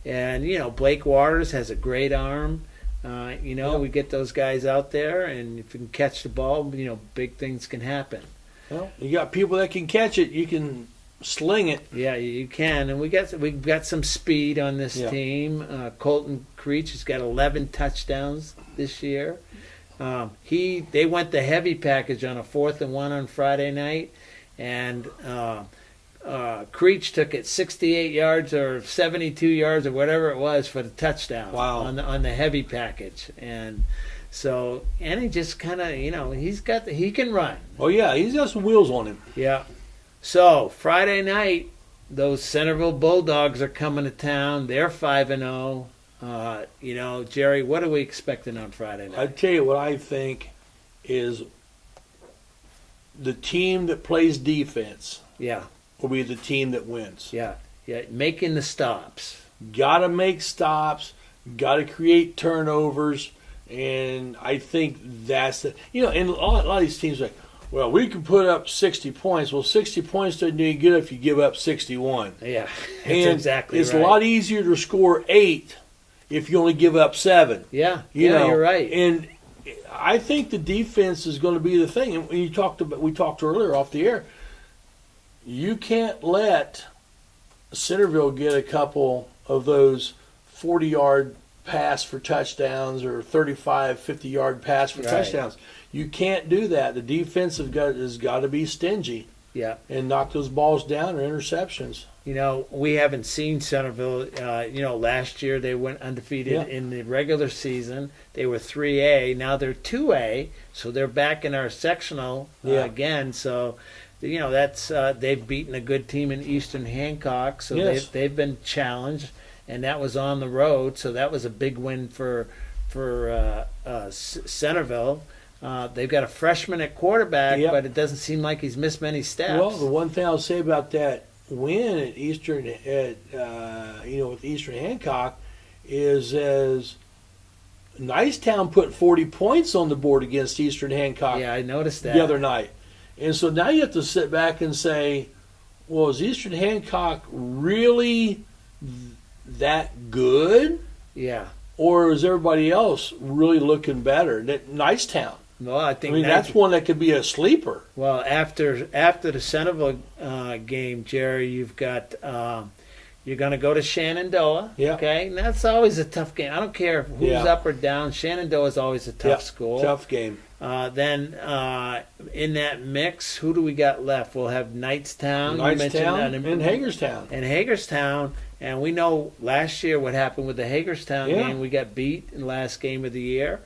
And Blake Waters has a great arm. We get those guys out there, and if you can catch the ball, big things can happen. Well, you got people that can catch it. You can sling it. Yeah, you can, and we've got some speed on this team. Colton Creech has got 11 touchdowns this year. They went the heavy package on a 4th and 1 on Friday night, and Creech took it 68 yards or 72 yards or whatever it was for the touchdown. Wow. on the heavy package, and so he just kind of he can run. Oh yeah, he's got some wheels on him. Yeah. So Friday night, those Centerville Bulldogs are coming to town. They're 5-0. Jerry, what are we expecting on Friday night? I tell you what I think is the team that plays defense Yeah, will be the team that wins. yeah, making the stops. Got to make stops, got to create turnovers, and I think that's the, and a lot of these teams are like, well, we can put up 60 points. Well, 60 points doesn't do any good if you give up 61. Yeah, that's And exactly it's right. a lot easier to score 8 if you only give up 7. Yeah, You're right. And I think the defense is going to be the thing. And we talked earlier off the air. You can't let Centerville get a couple of those 40-yard pass for touchdowns or 35, 50-yard pass for touchdowns. You can't do that. The defense has got to be stingy. Yeah. And knock those balls down or interceptions. We haven't seen Centerville. Last year they went undefeated in the regular season. They were 3A. Now they're 2A, so they're back in our sectional again. So, that's they've beaten a good team in Eastern Hancock. So they've been challenged, and that was on the road. So that was a big win for Centerville. They've got a freshman at quarterback, but it doesn't seem like he's missed many steps. Well, the one thing I'll say about that win at Eastern, with Eastern Hancock, is as Nicetown put 40 points on the board against Eastern Hancock. Yeah, I noticed that the other night, and so now you have to sit back and say, well, is Eastern Hancock really that good? Yeah. Or is everybody else really looking better? Nicetown. Well, I think that's one that could be a sleeper. Well, after the Centerville game, Jerry, you've got you're going to go to Shenandoah. Yeah. Okay, and that's always a tough game. I don't care who's up or down. Shenandoah is always a tough school. Tough game. Then in that mix, who do we got left? We'll have Knightstown, and Hagerstown. And Hagerstown. And we know last year what happened with the Hagerstown game. We got beat in the last game of the year.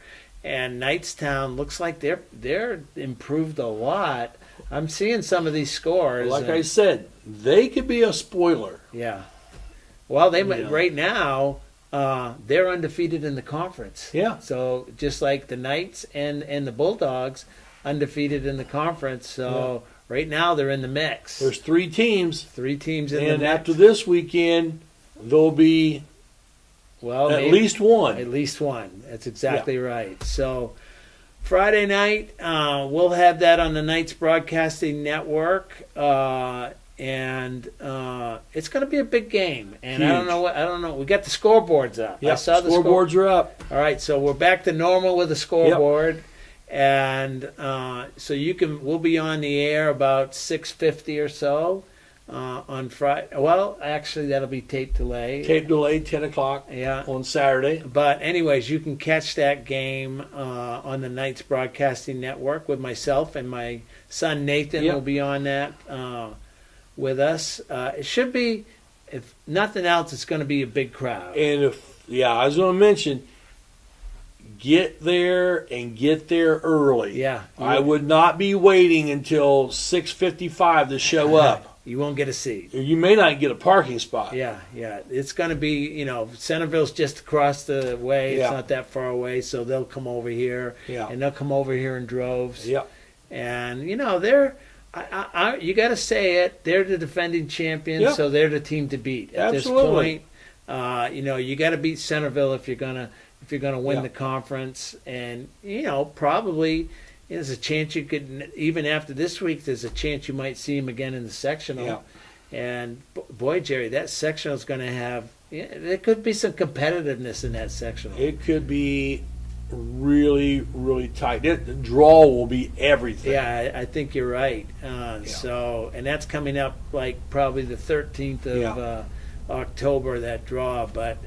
And Knightstown looks like they're improved a lot. I'm seeing some of these scores. Like I said, they could be a spoiler. Yeah. Well, right now they're undefeated in the conference. Yeah. So just like the Knights and the Bulldogs, undefeated in the conference. So right now they're in the mix. There's 3 teams. 3 teams in the mix. And after this weekend, there'll be at least one. At least one. That's exactly right. So Friday night, we'll have that on the Knights Broadcasting Network, and it's going to be a big game. And Huge. I don't know. We got the scoreboards up. Yeah, I saw the scoreboards are up. All right, so we're back to normal with the scoreboard. And so we'll be on the air about 6:50 or so on Friday. Well, actually, that'll be tape delay. Tape delay, 10 o'clock on Saturday. But anyways, you can catch that game on the Knights Broadcasting Network with myself and my son Nathan will be on that with us. It should be, if nothing else, it's going to be a big crowd. And I was going to mention, get there early. Yeah. I would not be waiting until 6:55 to show up. You won't get a seat. You may not get a parking spot. Yeah. It's going to be, Centerville's just across the way. It's not that far away, so they'll come over here. Yeah. And they'll come over here in droves. Yeah. And, they're, you got to say it, they're the defending champions, so they're the team to beat. At Absolutely. this point, you got to beat Centerville if you're going to win the conference. And, probably there's a chance you could, even after this week, there's a chance you might see him again in the sectional. Yeah. And boy, Jerry, that sectional is going to have, there could be some competitiveness in that sectional. It could be really, really tight. The draw will be everything. Yeah, I think you're right. So, and that's coming up like probably the 13th of October, that draw. But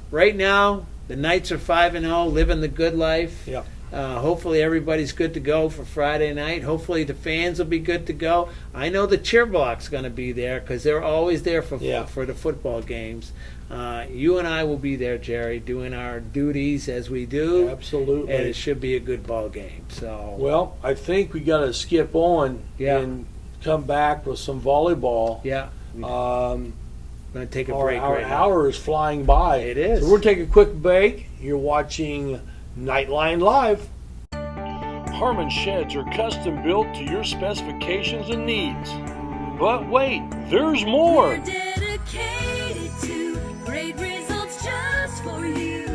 right now, the Knights are 5-0, living the good life. Yeah. Hopefully everybody's good to go for Friday night. Hopefully the fans will be good to go. I know the cheer block's going to be there because they're always there for the football games. You and I will be there, Jerry, doing our duties as we do. Absolutely. And it should be a good ball game. So. Well, I think we got to skip on and come back with some volleyball. Yeah. Going to take a break right now. Our hour is flying by. It is. So we're going to take a quick break. You're watching Knightline Live. Harmon sheds are custom built to your specifications and needs. But wait, there's more! We're dedicated to great results just for you.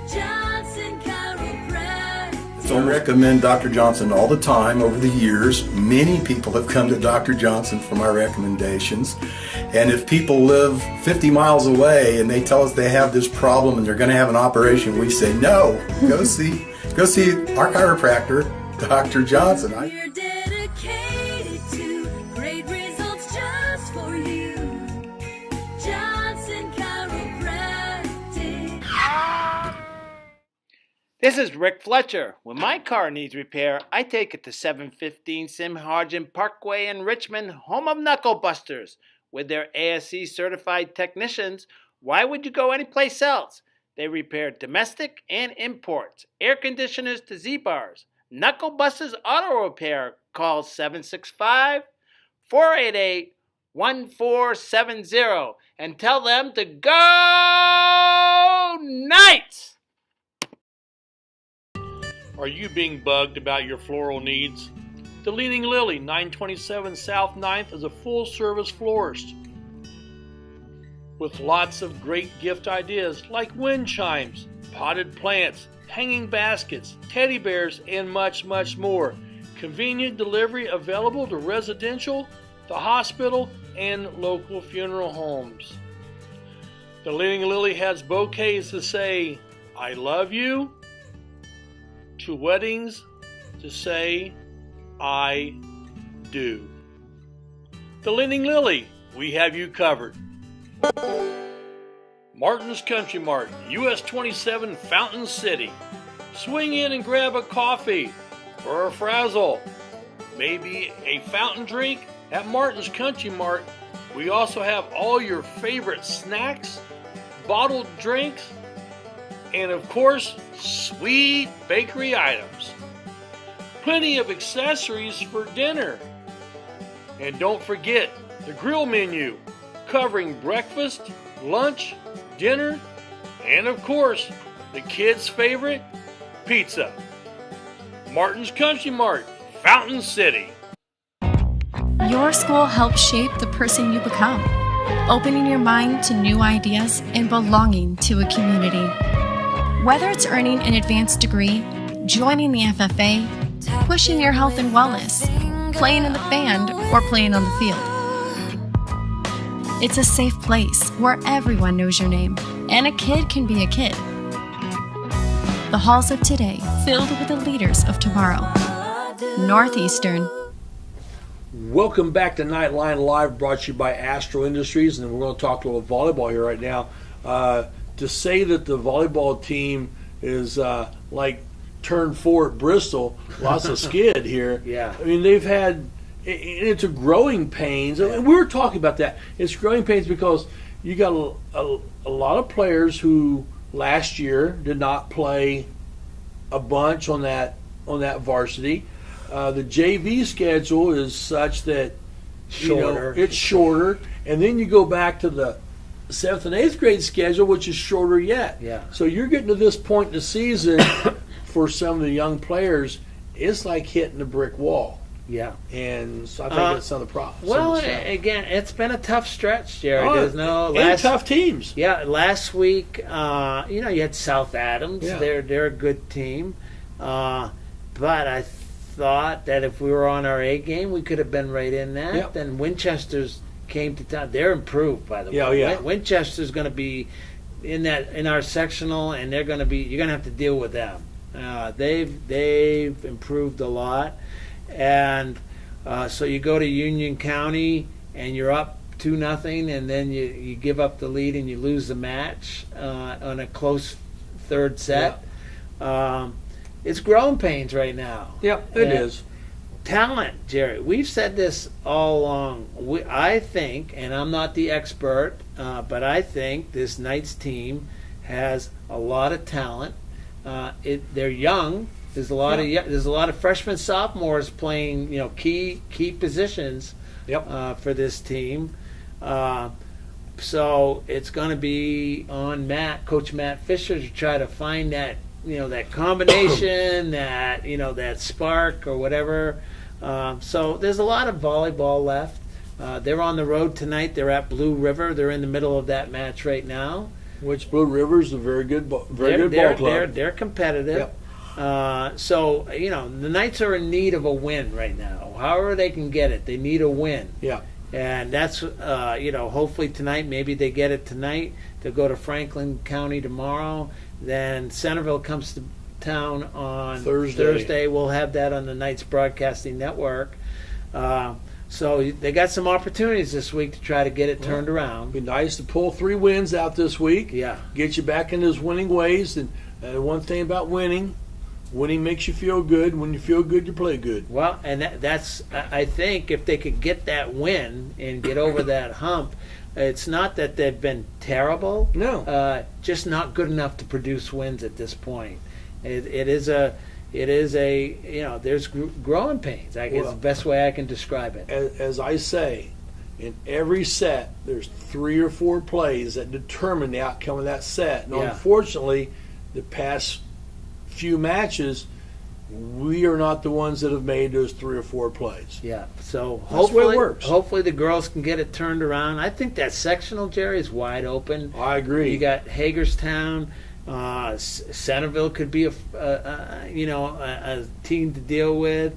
Johnson Chiropractic. So I recommend Dr. Johnson all the time over the years. Many people have come to Dr. Johnson for my recommendations. And if people live 50 miles away and they tell us they have this problem and they're going to have an operation, we say, no, go see our chiropractor, Dr. Johnson. We're dedicated to great results just for you. Johnson Chiropractic. This is Rick Fletcher. When my car needs repair, I take it to 715 Simharjan Parkway in Richmond, home of Knuckle Busters. With their ASE certified technicians, why would you go anyplace else? They repair domestic and imports, air conditioners to Z-bars. Knuckle Busters Auto Repair. Call 765-488-1470 and tell them to go Knights! Are you being bugged about your floral needs? The Leaning Lily, 927 South 9th, is a full-service florist with lots of great gift ideas like wind chimes, potted plants, hanging baskets, teddy bears, and much, much more. Convenient delivery available to residential, the hospital, and local funeral homes. The Leaning Lily has bouquets to say, I love you, to weddings to say, I do. The Leaning Lily, we have you covered. Martin's Country Mart, US 27 Fountain City. Swing in and grab a coffee or a frazzle, maybe a fountain drink at Martin's Country Mart. We also have all your favorite snacks, bottled drinks, and of course, sweet bakery items. Plenty of accessories for dinner. And don't forget the grill menu, covering breakfast, lunch, dinner, and of course, the kids' favorite, pizza. Martin's Country Mart, Fountain City. Your school helps shape the person you become, opening your mind to new ideas and belonging to a community. Whether it's earning an advanced degree, joining the FFA, pushing your health and wellness, playing in the band, or playing on the field. It's a safe place where everyone knows your name, and a kid can be a kid. The halls of today filled with the leaders of tomorrow. Northeastern. Welcome back to Knightline Live, brought to you by Astro Industries, and we're going to talk a little volleyball here right now. To say that the volleyball team is like turn 4 at Bristol, lots of skid here. Yeah. I mean, they've had, it's a growing pains. And we were talking about that. It's growing pains because you got a lot of players who last year did not play a bunch on that varsity. The JV schedule is such that it's shorter, and then you go back to the 7th and 8th grade schedule, which is shorter yet. Yeah. So you're getting to this point in the season for some of the young players, it's like hitting a brick wall. Yeah. And so I think that's some of the problems. Well, again, it's been a tough stretch, Jerry. And tough teams. Yeah, last week, you had South Adams. Yeah. They're a good team. But I thought that if we were on our A game, we could have been right in that. Yep. Then Winchester's came to town. They're improved, by the way. Yeah. Winchester's going to be in our sectional, and you're going to have to deal with them. They've improved a lot, and so you go to Union County and you're up 2-0, and then you give up the lead and you lose the match on a close third set. Yeah. It's growing pains right now. Yep, it is. Talent, Jerry. We've said this all along. I think, and I'm not the expert, but I think this Knights team has a lot of talent. They're young. There's a lot of freshmen, sophomores playing, key positions. Yep. For this team. So it's going to be on Coach Matt Fisher, to try to find that that combination, that spark or whatever. So there's a lot of volleyball left. They're on the road tonight. They're at Blue River. They're in the middle of that match right now. Which Blue River is a very good ball club. They're competitive. Yep. So the Knights are in need of a win right now. However they can get it, they need a win. Yeah. And that's hopefully tonight. Maybe they get it tonight. They'll go to Franklin County tomorrow. Then Centerville comes to town on Thursday. We'll have that on the Knights Broadcasting Network. So they got some opportunities this week to try to get it turned around. Be nice to pull 3 wins out this week. Yeah. Get you back in those winning ways. And one thing about winning makes you feel good. When you feel good, you play good. Well, and that's I think if they could get that win and get over that hump, it's not that they've been terrible. No. Just not good enough to produce wins at this point. It is a there's growing pains. I guess the best way I can describe it. As I say, in every set, there's 3 or 4 plays that determine the outcome of that set. And unfortunately, the past few matches, we are not the ones that have made those 3 or 4 plays. Yeah, so that's the way it works. Hopefully the girls can get it turned around. I think that sectional, Jerry, is wide open. I agree. You got Hagerstown. Centerville could be a team to deal with.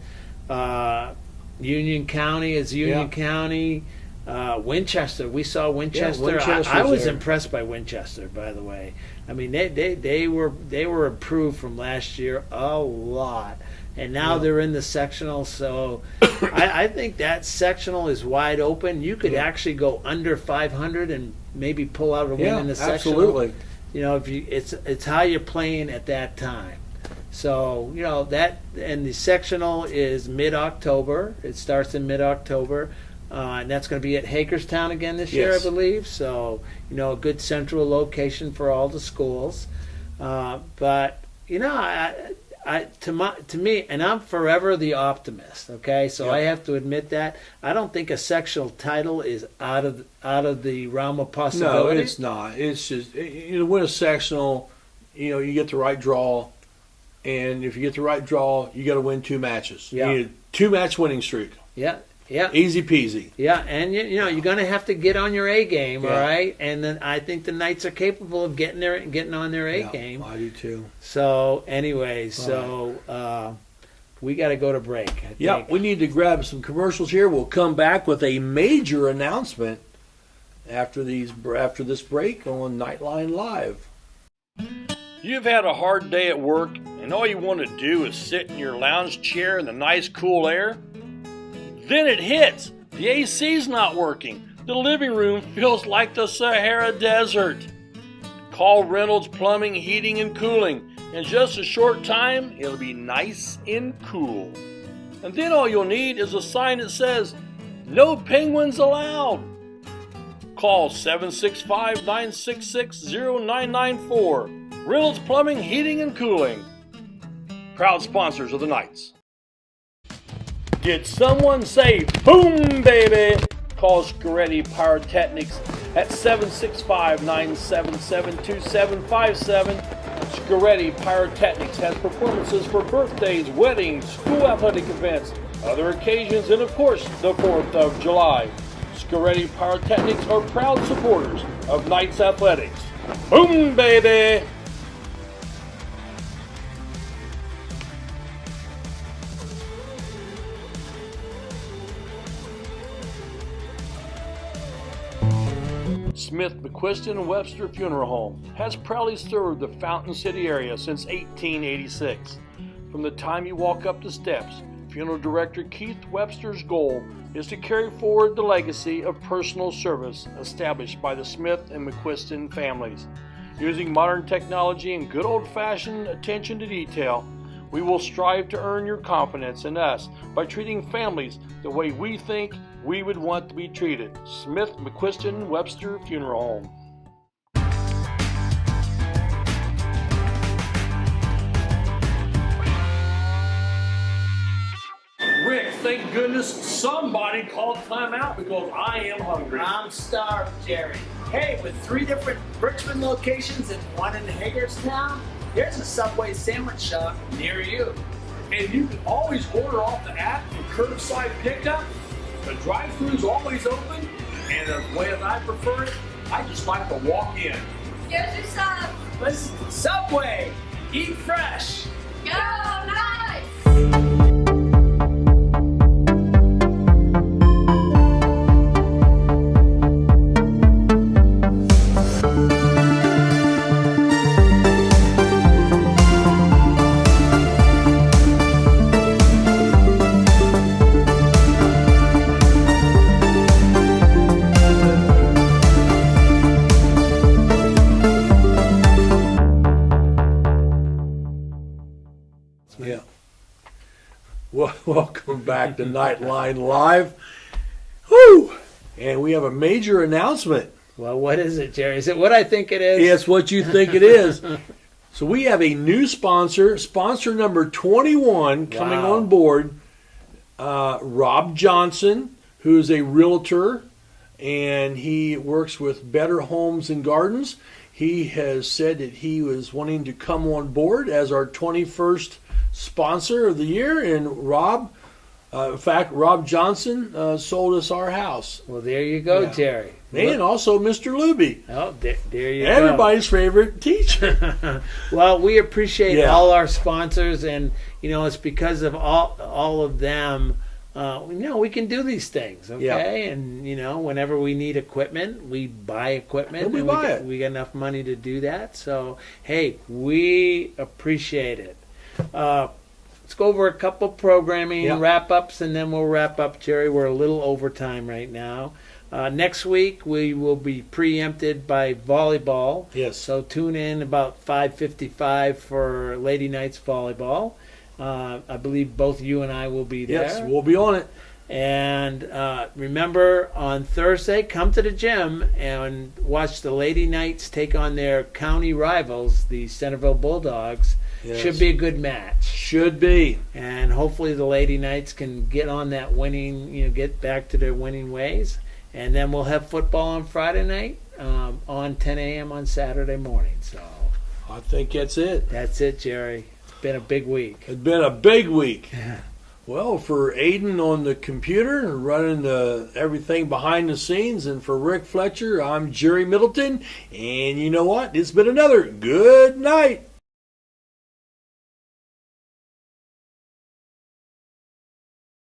Union County is Union County. Winchester, we saw Winchester. I was impressed by Winchester, by the way. I mean, they were improved from last year a lot, and now they're in the sectional. So I think that sectional is wide open. You could actually go under 500 and maybe pull out a win in the sectional. Absolutely. It's how you're playing at that time. So that, and the sectional is mid-October. It starts in mid-October. And that's going to be at Hagerstown again this year, I believe. So, a good central location for all the schools. But to me, and I'm forever the optimist. Okay, so I have to admit that I don't think a sectional title is out of the realm of possibility. No, it's not. It's just you win a sectional. You get the right draw, and if you get the right draw, you got to win 2 matches. Yeah. You need a 2-match winning streak. Yeah. Yeah, easy peasy. Yeah, and you're going to have to get on your A game, all right. And then I think the Knights are capable of getting on their A game. I do too. So anyway, we got to go to break. I think. We need to grab some commercials here. We'll come back with a major announcement after this break on Knightline Live. You've had a hard day at work, and all you want to do is sit in your lounge chair in the nice cool air. Then it hits. The AC's not working. The living room feels like the Sahara Desert. Call Reynolds Plumbing, Heating, and Cooling. In just a short time, it'll be nice and cool. And then all you'll need is a sign that says, "No penguins allowed." Call 765-966-0994. Reynolds Plumbing, Heating, and Cooling. Proud sponsors of the Knights. Did someone say boom, baby? Call Scoretti Pyrotechnics at 765-977-2757. Scoretti Pyrotechnics has performances for birthdays, weddings, school athletic events, other occasions, and of course, the 4th of July. Scoretti Pyrotechnics are proud supporters of Knights Athletics. Boom, baby! Smith, McQuiston, and Webster Funeral Home has proudly served the Fountain City area since 1886. From the time you walk up the steps, Funeral Director Keith Webster's goal is to carry forward the legacy of personal service established by the Smith and McQuiston families. Using modern technology and good old-fashioned attention to detail, we will strive to earn your confidence in us by treating families the way we think we would want to be treated. Smith, McQuiston, Webster Funeral Home. Rick, thank goodness somebody called timeout because I am hungry. I'm starved, Jerry. Hey, with 3 different Richmond locations and 1 in Hagerstown, there's a Subway sandwich shop near you. And you can always order off the app for curbside pickup. The drive-thru's always open, and the way that I prefer it, I just like to walk in. Here's your sub. Listen, Subway, eat fresh. Go Knights! Yeah. Well, welcome back to Knightline Live. Woo! And we have a major announcement. Well, what is it, Jerry? Is it what I think it is? It's what you think it is. So we have a new sponsor number 21 coming on board. Rob Johnson, who's a realtor, and he works with Better Homes and Gardens. He has said that he was wanting to come on board as our 21st sponsor of the year, and Rob, in fact, Rob Johnson sold us our house. Well, there you go, Jerry. And also Mr. Luby. Oh, there you go. Everybody's favorite teacher. Well, we appreciate all our sponsors, and it's because of all of them. We can do these things, okay? Yeah. And whenever we need equipment, we buy equipment, and we buy it. We got enough money to do that. So, hey, we appreciate it. Let's go over a couple programming wrap-ups, and then we'll wrap up, Jerry. We're a little over time right now. Next week, we will be preempted by volleyball. Yes. So tune in about 5:55 for Lady Knights volleyball. I believe both you and I will be there. Yes, we'll be on it. And remember, on Thursday, come to the gym and watch the Lady Knights take on their county rivals, the Centerville Bulldogs. Yes. Should be a good match. Should be. And hopefully the Lady Knights can get on that winning, get back to their winning ways. And then we'll have football on Friday night on 10 a.m. on Saturday morning. So I think that's it. That's it, Jerry. It's been a big week. It's been a big week. Well, for Aiden on the computer and running everything behind the scenes, and for Rick Fletcher, I'm Jerry Middleton. And you know what? It's been another good night.